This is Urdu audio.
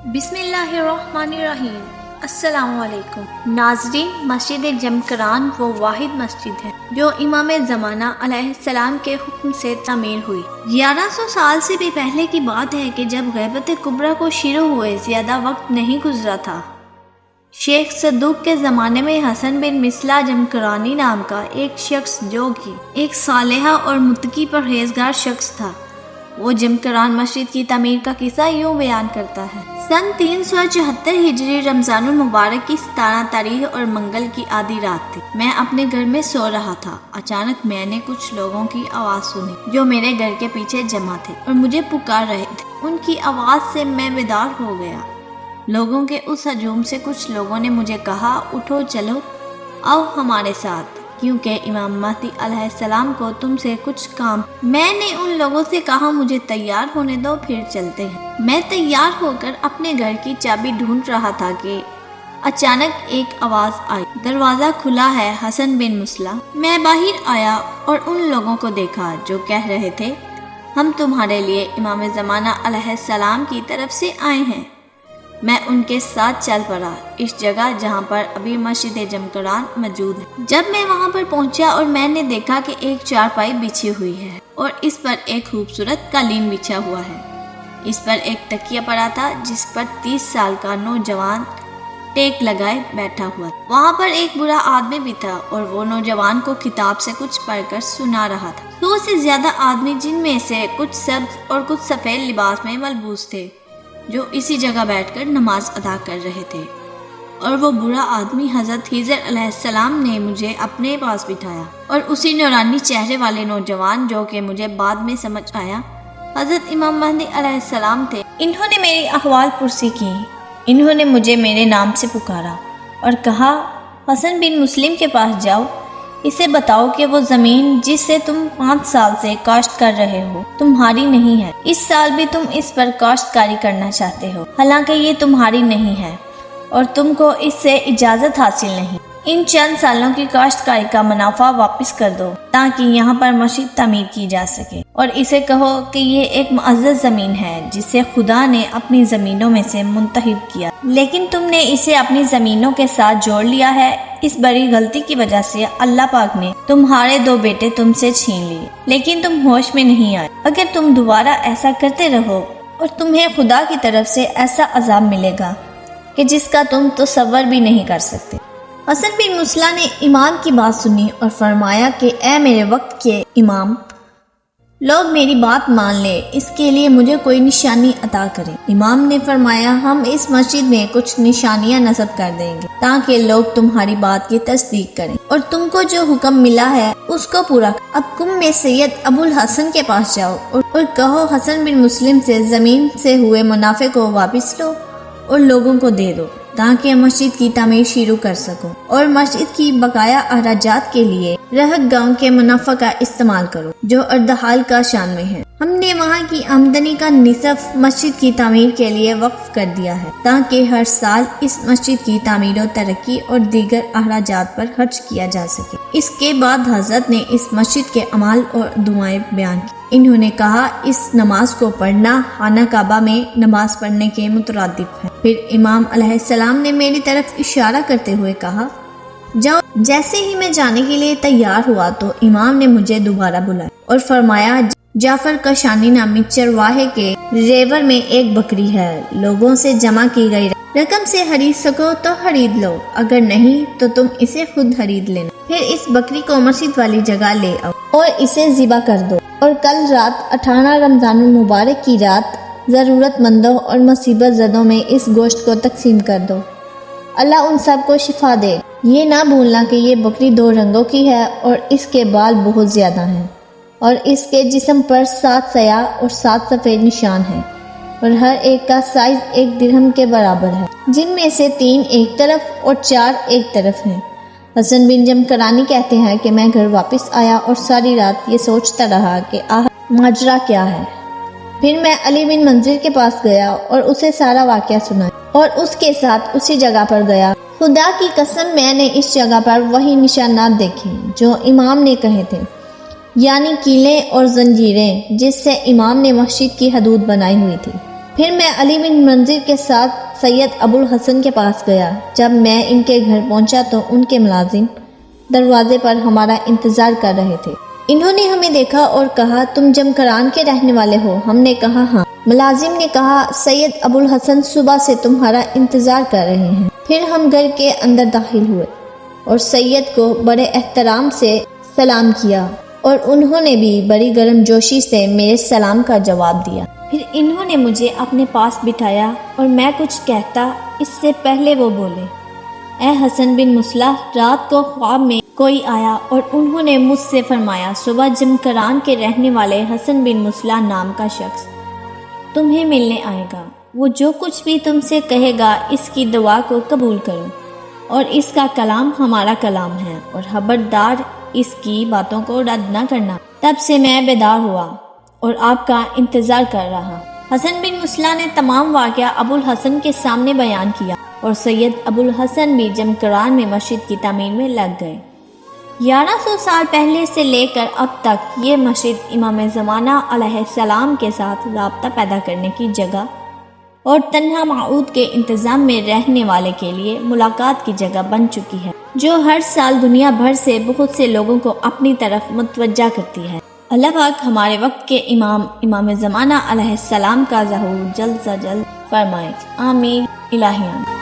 بسم اللہ الرحمن الرحیم۔ السلام علیکم ناظرین، مسجد جمکران وہ واحد مسجد ہے جو امام زمانہ علیہ السلام کے حکم سے تعمیر ہوئی۔ 1100 سال سے بھی پہلے کی بات ہے کہ جب غیبت کبریٰ کو شروع ہوئے زیادہ وقت نہیں گزرا تھا۔ شیخ صدوق کے زمانے میں حسن بن مصلح جمکرانی نام کا ایک شخص جو کہ ایک صالحہ اور متقی پرہیزگار شخص تھا، وہ جمکران مسجد کی تعمیر کا قصہ یوں بیان کرتا ہے۔ سن 374 ہجری رمضان المبارک کی 17 تاریخ اور منگل کی آدھی رات تھی۔ میں اپنے گھر میں سو رہا تھا۔ اچانک میں نے کچھ لوگوں کی آواز سنی جو میرے گھر کے پیچھے جمع تھے اور مجھے پکار رہے تھے۔ ان کی آواز سے میں بیدار ہو گیا۔ لوگوں کے اس ہجوم سے کچھ لوگوں نے مجھے کہا، اٹھو چلو، آؤ ہمارے ساتھ، کیونکہ امام مہدی علیہ السلام کو تم سے کچھ کام۔ میں نے ان لوگوں سے کہا، مجھے تیار ہونے دو، پھر چلتے ہیں۔ میں تیار ہو کر اپنے گھر کی چابی ڈھونڈ رہا تھا کہ اچانک ایک آواز آئی، دروازہ کھلا ہے حسن بن مصلح۔ میں باہر آیا اور ان لوگوں کو دیکھا جو کہہ رہے تھے، ہم تمہارے لیے امام زمانہ علیہ السلام کی طرف سے آئے ہیں۔ میں ان کے ساتھ چل پڑا اس جگہ جہاں پر ابھی مسجد جمکران موجود ہے۔ جب میں وہاں پر پہنچا اور میں نے دیکھا کہ ایک چارپائی بچھی ہوئی ہے اور اس پر ایک خوبصورت قالین بچھا ہوا ہے۔ اس پر ایک تکیہ پڑا تھا جس پر 30 سال کا نوجوان ٹیک لگائے بیٹھا ہوا تھا۔ وہاں پر ایک بوڑھا آدمی بھی تھا اور وہ نوجوان کو کتاب سے کچھ پڑھ کر سنا رہا تھا۔ 100 سے زیادہ آدمی، جن میں سے کچھ سبز اور کچھ سفید لباس میں ملبوس تھے، جو اسی جگہ بیٹھ کر نماز ادا کر رہے تھے، اور وہ برا آدمی حضرت خضر علیہ السلام نے مجھے اپنے پاس بٹھایا، اور اسی نورانی چہرے والے نوجوان جو کہ مجھے بعد میں سمجھ آیا حضرت امام مہدی علیہ السلام تھے، انہوں نے میری احوال پرسی کی۔ انہوں نے مجھے میرے نام سے پکارا اور کہا، حسن بن مسلم کے پاس جاؤ، اسے بتاؤ کہ وہ زمین جس سے تم 5 سال سے کاشت کر رہے ہو تمہاری نہیں ہے۔ اس سال بھی تم اس پر کاشتکاری کرنا چاہتے ہو، حالانکہ یہ تمہاری نہیں ہے اور تم کو اس سے اجازت حاصل نہیں۔ ان چند سالوں کی کاشتکاری کا منافع واپس کر دو تاکہ یہاں پر مسجد تعمیر کی جا سکے، اور اسے کہو کہ یہ ایک معزز زمین ہے جسے خدا نے اپنی زمینوں میں سے منتخب کیا، لیکن تم نے اسے اپنی زمینوں کے ساتھ جوڑ لیا ہے۔ اس بڑی غلطی کی وجہ سے اللہ پاک نے تمہارے 2 بیٹے تم سے چھین لیے، لیکن تم ہوش میں نہیں آئے۔ اگر تم دوبارہ ایسا کرتے رہو اور تمہیں خدا کی طرف سے ایسا عذاب ملے گا کہ جس کا تم تصور بھی نہیں کر سکتے۔ حسن بن مصلح نے امام کی بات سنی اور فرمایا کہ اے میرے وقت کے امام، لوگ میری بات مان لیں، اس کے لیے مجھے کوئی نشانی عطا کریں۔ امام نے فرمایا، ہم اس مسجد میں کچھ نشانیاں نصب کر دیں گے تاکہ لوگ تمہاری بات کی تصدیق کریں اور تم کو جو حکم ملا ہے اس کو پورا کریں۔ اب تم میں سید ابو الحسن کے پاس جاؤ اور کہو حسن بن مسلم سے زمین سے ہوئے منافع کو واپس لو اور لوگوں کو دے دو تاکہ مسجد کی تعمیر شروع کر سکو، اور مسجد کی بقایا اخراجات کے لیے رہت گاؤں کے منافع کا استعمال کرو جو اردحال کا شان میں ہے۔ ہم نے وہاں کی آمدنی کا نصف مسجد کی تعمیر کے لیے وقف کر دیا ہے تاکہ ہر سال اس مسجد کی تعمیر و ترقی اور دیگر اخراجات پر خرچ کیا جا سکے۔ اس کے بعد حضرت نے اس مسجد کے اعمال اور دعائیں بیان کی۔ انہوں نے کہا، اس نماز کو پڑھنا خانہ کعبہ میں نماز پڑھنے کے مترادف ہے۔ پھر امام علیہ السلام نے میری طرف اشارہ کرتے ہوئے کہا، جاؤ۔ جیسے ہی میں جانے کے لیے تیار ہوا تو امام نے مجھے دوبارہ بلایا اور فرمایا، جعفر کشانی نامی چرواہے کے ریور میں ایک بکری ہے، لوگوں سے جمع کی گئی رقم سے خرید سکو تو خرید لو، اگر نہیں تو تم اسے خود خرید لینا۔ پھر اس بکری کو مسجد والی جگہ لے آؤ اور اسے ذبح کر دو، اور کل رات 18 رمضان المبارک کی رات ضرورت مندوں اور مصیبت زدوں میں اس گوشت کو تقسیم کر دو، اللہ ان سب کو شفا دے۔ یہ نہ بھولنا کہ یہ بکری 2 رنگوں کی ہے اور اس کے بال بہت زیادہ ہیں، اور اس کے جسم پر 7 سیاہ اور 7 سفید نشان ہیں، اور ہر ایک کا سائز 1 درہم کے برابر ہے، جن میں سے 3 ایک طرف اور 4 ایک طرف ہیں۔ حسن بن جمکرانی کہتے ہیں کہ میں گھر واپس آیا اور ساری رات یہ سوچتا رہا کہ ماجرا کیا ہے۔ پھر میں علی بن منذر کے پاس گیا اور اسے سارا واقعہ سنایا اور اس کے ساتھ اسی جگہ پر گیا۔ خدا کی قسم، میں نے اس جگہ پر وہی نشانات دیکھے جو امام نے کہے تھے، یعنی کیلیں اور زنجیریں جس سے امام نے مسجد کی حدود بنائی ہوئی تھی۔ پھر میں علی بن منظر کے ساتھ سید ابو الحسن کے پاس گیا۔ جب میں ان کے گھر پہنچا تو ان کے ملازم دروازے پر ہمارا انتظار کر رہے تھے۔ انہوں نے ہمیں دیکھا اور کہا تم جمکران کے رہنے والے ہو؟ ہم نے کہا ہاں۔ ملازم نے کہا سید ابو الحسن صبح سے تمہارا انتظار کر رہے ہیں۔ پھر ہم گھر کے اندر داخل ہوئے اور سید کو بڑے احترام سے سلام کیا اور انہوں نے بھی بڑی گرم جوشی سے میرے سلام کا جواب دیا۔ پھر انہوں نے مجھے اپنے پاس بٹھایا اور میں کچھ کہتا اس سے پہلے وہ بولے، اے حسن بن مصلح، رات کو خواب میں کوئی آیا اور انہوں نے مجھ سے فرمایا صبح جمکران کے رہنے والے حسن بن مصلح نام کا شخص تمہیں ملنے آئے گا۔ وہ جو کچھ بھی تم سے کہے گا اس کی دعا کو قبول کرو اور اس کا کلام ہمارا کلام ہے اور خبردار اس کی باتوں کو رد نہ کرنا۔ تب سے میں بیدار ہوا اور آپ کا انتظار کر رہا۔ حسن بن مصلح نے تمام واقعہ ابو الحسن کے سامنے بیان کیا اور سید ابو الحسن بھی جمکران میں مسجد کی تعمیر میں لگ گئے۔ 1100 سال پہلے سے لے کر اب تک یہ مسجد امام زمانہ علیہ السلام کے ساتھ رابطہ پیدا کرنے کی جگہ اور تنہا معود کے انتظام میں رہنے والے کے لیے ملاقات کی جگہ بن چکی ہے، جو ہر سال دنیا بھر سے بہت سے لوگوں کو اپنی طرف متوجہ کرتی ہے۔ اللہ پاک ہمارے وقت کے امام زمانہ علیہ السلام کا ظہور جلد سے جلد فرمائے، آمین الہی آمین۔